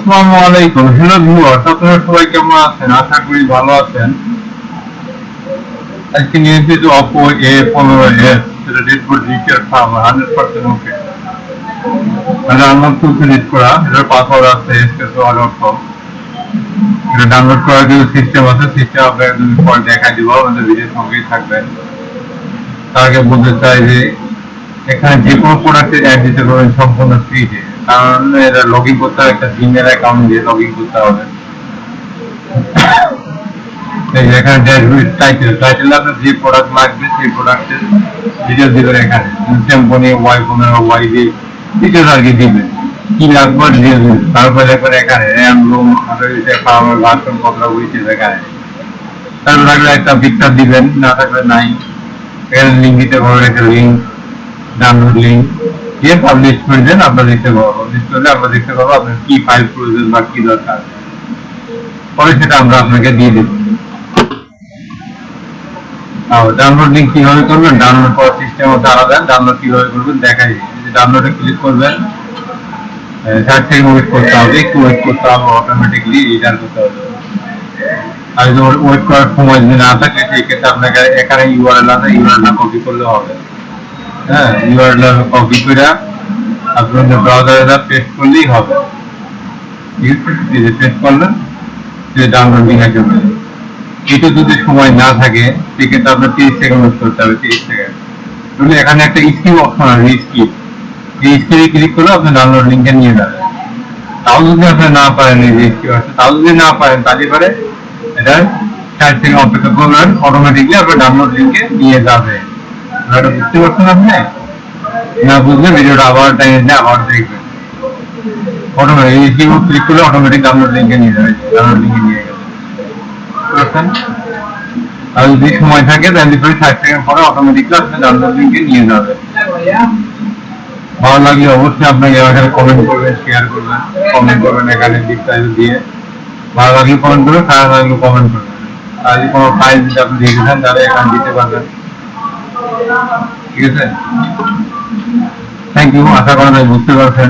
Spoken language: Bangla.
আসসালামু আলাইকুম। হ্যালো ভিউয়ার্স, আপনারা সবাই কেমন আছেন? আশা করি ভালো আছেন। আজকে নিয়ে এসেছি Oppo A15s, যেটা ডেডবোর্ড রিচার্জ পাওয়া 100% ওকে। এটা আনলক টুলসে রিড করা, এটার পাসওয়ার্ড আছে espresso.com। এটা ডাউনলোড করার কিছু সিস্টেম আছে, সিস্টেম আপনাকে পরে দেখাই দিব, আমাদের ভিডিওর সঙ্গেই থাকবেন। তার আগে বলতে চাই যে এখানে যে কোনো প্রোডাক্টের অ্যাড দিতে পারবেন সম্পূর্ণ ফ্রিতে, কারণ এটা লগ ইন করতে হবে, একটা জিমেল অ্যাকাউন্ট দিয়ে লগ ইন করতে হবে। এখানে ড্যাশবোর্ড টাইটেল আপনার যে প্রোডাক্ট লাগবে সেই প্রোডাক্টের ডিটেলস দিবেন। এখানে স্যামসং Y15 Y ডিটেলস আর কি দিবেন, কি লাগবে ডিটেলস। তারপরে দেখবেন এখানে র্যাম রোম আমার ভার্সন কতটা হয়েছে, এখানে তারপর লাগলে একটা পিকচার দিবেন, না থাকলে নাই। এখানে লিঙ্ক দিতে পারবেন, একটা লিঙ্ক, ডাউনলোড লিঙ্ক দিয়ে পাবলিশ করে দেন, আমরা দেখতে পাবো। পাবলিশ করলে আমরা দেখতে পাবো আপনার কি ফাইল প্রয়োজন বা কি দরকার, পরে সেটা আমরা আপনাকে দিয়ে দেবো। ডাউনলোড লিঙ্ক কিভাবে করবেন, ডাউনলোড করার সিস্টেম হচ্ছে আলাদা। ডাউনলোড কিভাবে করবেন দেখাই। ডাউনলোডে ক্লিক করবেন, সাইট থেকে ওয়েট করতে হবে, একটু ওয়েট করতে হবে, অটোমেটিকলি রিটার্ন করতে হবে। আর যদি ওয়েট করার সময় যদি না থাকে সেই ক্ষেত্রে আপনাকে এখানে ইউআরএল আছে, ইউআরএল কপি করলে হবে। হ্যাঁ, ইউআরএল কপি করে আপনাদের ব্রাউজারে পেস্ট করলেই হবে। ঠিক আছে, পেস্ট করলেন, ডাউনলোড লিঙ্ক আসবে। এটা যদি সময় না থাকে সেক্ষেত্রে আপনার 30 সেকেন্ড ওয়েট করতে হবে। 30 সেকেন্ড তাহলে এখানে একটা স্কিপ অপশন আছে, স্কিপ। এই স্কিপে ক্লিক করলে আপনি ডাউনলোড লিঙ্কে নিয়ে যাবেন। তাও যদি আপনি না পারেন, এই যে স্কিপ আছে, তাও যদি না পারেন তাহলে পরে এটা 60 সেকেন্ড অপেক্ষা করবেন, অটোমেটিকলি আপনার ডাউনলোড লিঙ্কে নিয়ে যাবে। এটা বুঝতে পারছেন আপনি? না বুঝলে ভিডিওটা আবার টাইমে আবার দেখবেন। অটোমেটিক এই স্কিপ ক্লিক করলে অটোমেটিক ডাউনলোড লিঙ্কে নিয়ে যাবে, ডাউনলোড লিঙ্কে নিয়ে গেছে। আর যদি সময় থাকে তাহলে 60 সেকেন্ড পরে অটোমেটিকলি আপনি ডাউনলোড লিঙ্কে নিয়ে যাবে। ভালো লাগলে অবশ্যই আপনাকে এখানে কমেন্ট করবেন, শেয়ার করবেন, কমেন্ট করবেন এখানে বিস্তারিত দিয়ে। ভালো লাগলে কমেন্ট করবেন, খারাপ লাগলে কমেন্ট করবেন। আর যদি কোনো ফাইল যদি আপনি দেখেছেন তাহলে এখানে দিতে পারবেন। ঠিক আছে, থ্যাংক ইউ। আশা করেন বুঝতে পারছেন।